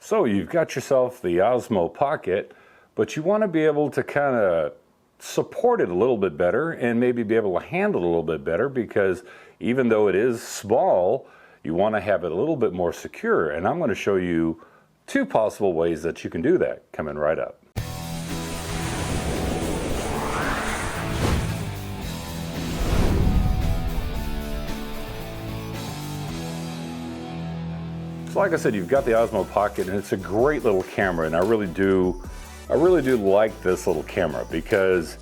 So you've got yourself the Osmo Pocket, but you want to be able to kind of support it a little bit better and maybe be able to handle it a little bit better, because even though it is small, you want to have it a little bit more secure. And I'm going to show you two possible ways that you can do that coming right up. So like I said, you've got the Osmo Pocket, and it's a great little camera, and I really do like this little camera because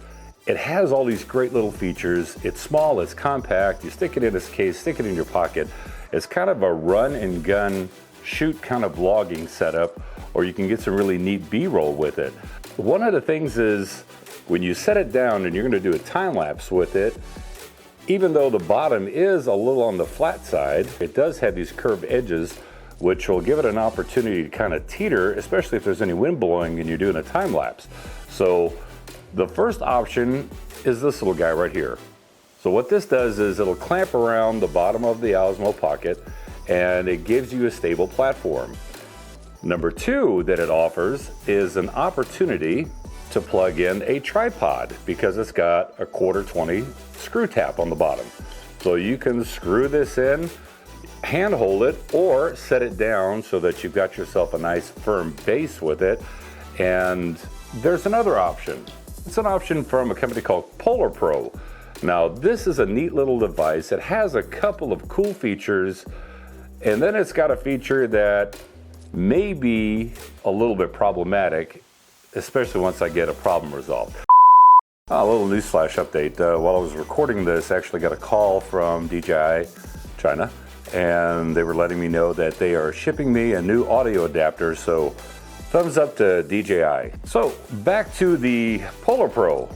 it has all these great little features. It's small, it's compact, you stick it in this case, stick it in your pocket. It's kind of a run and gun shoot kind of vlogging setup, or you can get some really neat B-roll with it. One of the things is when you set it down and you're going to do a time lapse with it, even though the bottom is a little on the flat side, it does have these curved edges, which will give it an opportunity to kind of teeter, especially if there's any wind blowing and you're doing a time lapse. So the first option is this little guy right here. So what this does is it'll clamp around the bottom of the Osmo Pocket, and it gives you a stable platform. Number two that it offers is an opportunity to plug in a tripod, because it's got a 1/4-20 screw tap on the bottom. So you can screw this in, handhold it, or set it down so that you've got yourself a nice firm base with it. And there's another option. It's an option from a company called PolarPro. Now this is a neat little device. It has a couple of cool features, and then it's got a feature that may be a little bit problematic, especially once I get a problem resolved. A little newsflash update. While I was recording this, I actually got a call from DJI China, and they were letting me know that they are shipping me a new audio adapter, so thumbs up to DJI. So back to the PolarPro.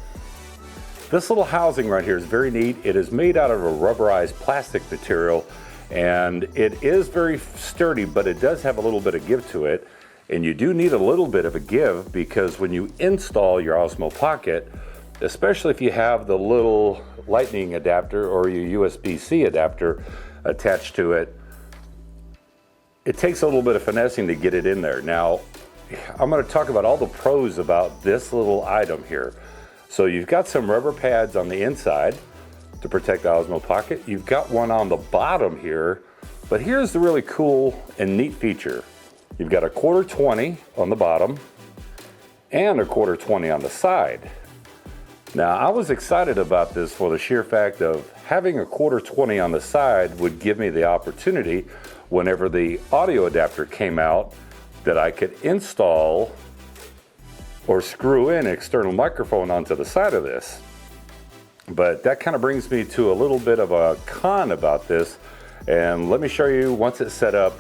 This little housing right here is very neat. It is made out of a rubberized plastic material, and it is very sturdy, but it does have a little bit of give to it. And you do need a little bit of a give, because when you install your Osmo Pocket, especially if you have the little lightning adapter or your USB-C adapter attached to it, it takes a little bit of finessing to get it in there. Now, I'm going to talk about all the pros about this little item here. So you've got some rubber pads on the inside to protect the Osmo Pocket. You've got one on the bottom here, but here's the really cool and neat feature. You've got a 1/4-20 on the bottom and a 1/4-20 on the side. Now, I was excited about this for the sheer fact of having a 1/4-20 on the side would give me the opportunity, whenever the audio adapter came out, that I could install or screw in an external microphone onto the side of this. But that kind of brings me to a little bit of a con about this, and let me show you, once it's set up,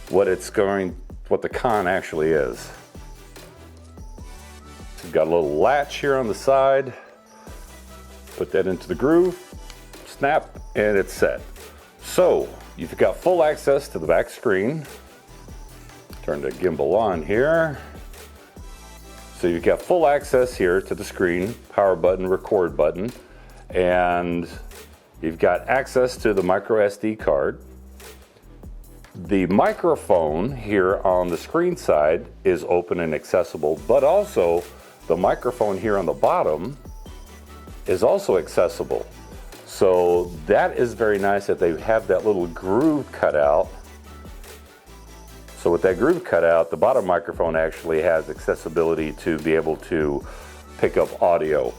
what the con actually is. So you've got a little latch here on the side. Put that into the groove, snap, and it's set. So you've got full access to the back screen. Turn the gimbal on here. So you've got full access here to the screen, power button, record button, and you've got access to the micro SD card. The microphone here on the screen side is open and accessible, but also the microphone here on the bottom is also accessible. So that is very nice that they have that little groove cut out. So with that groove cut out, the bottom microphone actually has accessibility to be able to pick up audio.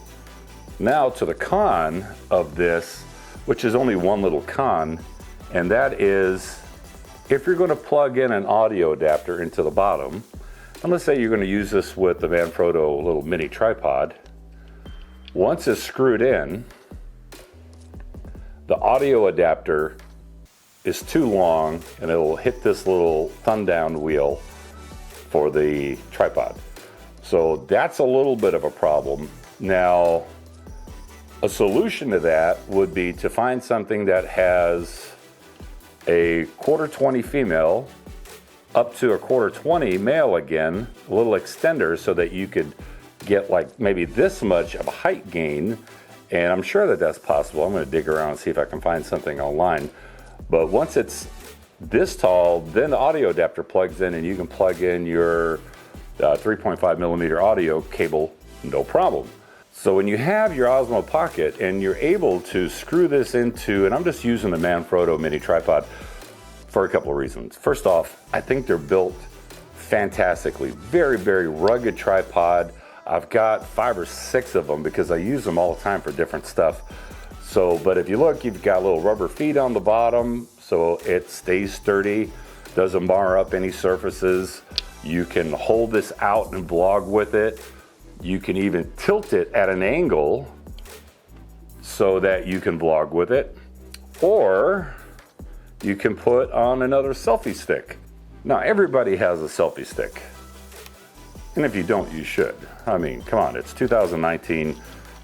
Now to the con of this, which is only one little con, and that is if you're going to plug in an audio adapter into the bottom, and let's say you're going to use this with the Manfrotto little mini tripod, once it's screwed in, the audio adapter is too long and it'll hit this little thumb down wheel for the tripod. So that's a little bit of a problem. Now, a solution to that would be to find something that has a 1/4-20 female up to a 1/4-20 male again, a little extender, so that you could get like maybe this much of a height gain. And I'm sure that that's possible. I'm going to dig around and see if I can find something online. But once it's this tall, then the audio adapter plugs in and you can plug in your 3.5 millimeter audio cable, no problem. So when you have your Osmo Pocket and you're able to screw this into, and I'm just using the Manfrotto mini tripod for a couple of reasons. First off, I think they're built fantastically. Very, very rugged tripod. I've got 5 or 6 of them because I use them all the time for different stuff. So, but if you look, you've got little rubber feet on the bottom, so it stays sturdy, doesn't bar up any surfaces. You can hold this out and vlog with it. You can even tilt it at an angle so that you can vlog with it. Or you can put on another selfie stick. Now, everybody has a selfie stick. And if you don't, you should. I mean, come on, it's 2019.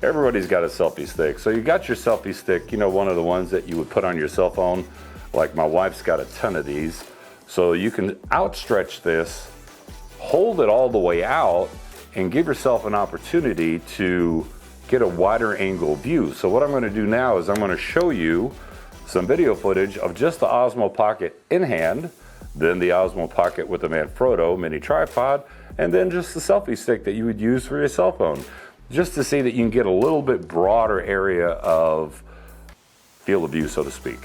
Everybody's got a selfie stick. So you got your selfie stick, you know, one of the ones that you would put on your cell phone. Like my wife's got a ton of these. So you can outstretch this, hold it all the way out, and give yourself an opportunity to get a wider angle view. So what I'm going to do now is I'm going to show you some video footage of just the Osmo Pocket in hand, then the Osmo Pocket with the Manfrotto mini tripod, and then just the selfie stick that you would use for your cell phone, just to see that you can get a little bit broader area of field of view, so to speak.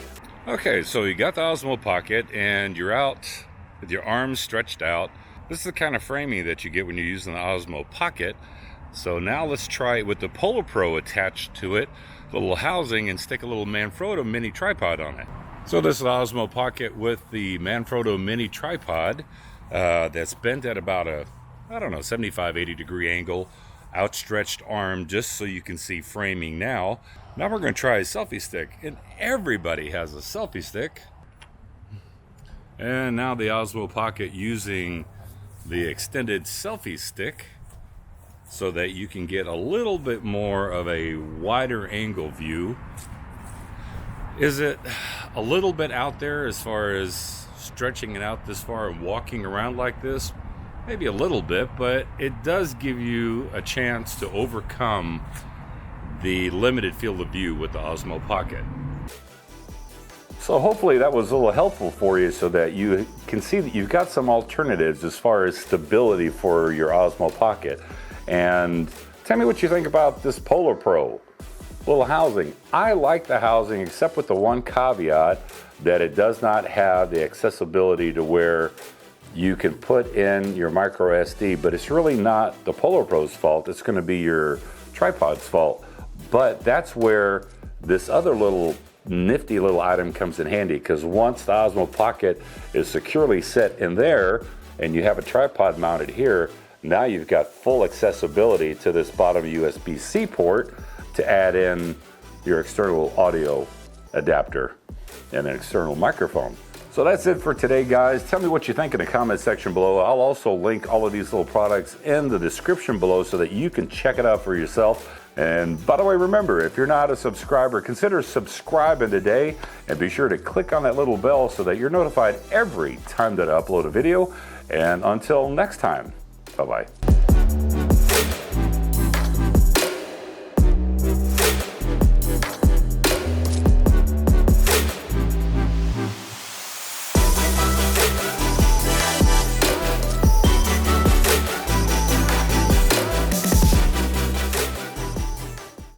Okay, so you got the Osmo Pocket and you're out with your arms stretched out. This is the kind of framing that you get when you're using the Osmo Pocket. So now let's try it with the PolarPro attached to it, the little housing, and stick a little Manfrotto mini tripod on it. So this is the Osmo Pocket with the Manfrotto mini tripod that's bent at about a, I don't know, 75, 80 degree angle, outstretched arm just so you can see framing now. Now we're going to try a selfie stick, and everybody has a selfie stick. And now the Osmo Pocket using the extended selfie stick so that you can get a little bit more of a wider angle view. Is it a little bit out there as far as stretching it out this far and walking around like this? Maybe a little bit, but it does give you a chance to overcome the limited field of view with the Osmo Pocket. So hopefully that was a little helpful for you so that you can see that you've got some alternatives as far as stability for your Osmo Pocket. And tell me what you think about this PolarPro little housing. I like the housing, except with the one caveat that it does not have the accessibility to where you can put in your micro SD, but it's really not the PolarPro's fault. It's going to be your tripod's fault. But that's where this other little nifty little item comes in handy, because once the Osmo Pocket is securely set in there and you have a tripod mounted here, now you've got full accessibility to this bottom USB-C port to add in your external audio adapter and an external microphone. So that's it for today, guys. Tell me what you think in the comment section below. I'll also link all of these little products in the description below so that you can check it out for yourself. And by the way, remember, if you're not a subscriber, consider subscribing today, and be sure to click on that little bell so that you're notified every time that I upload a video. And until next time, bye-bye.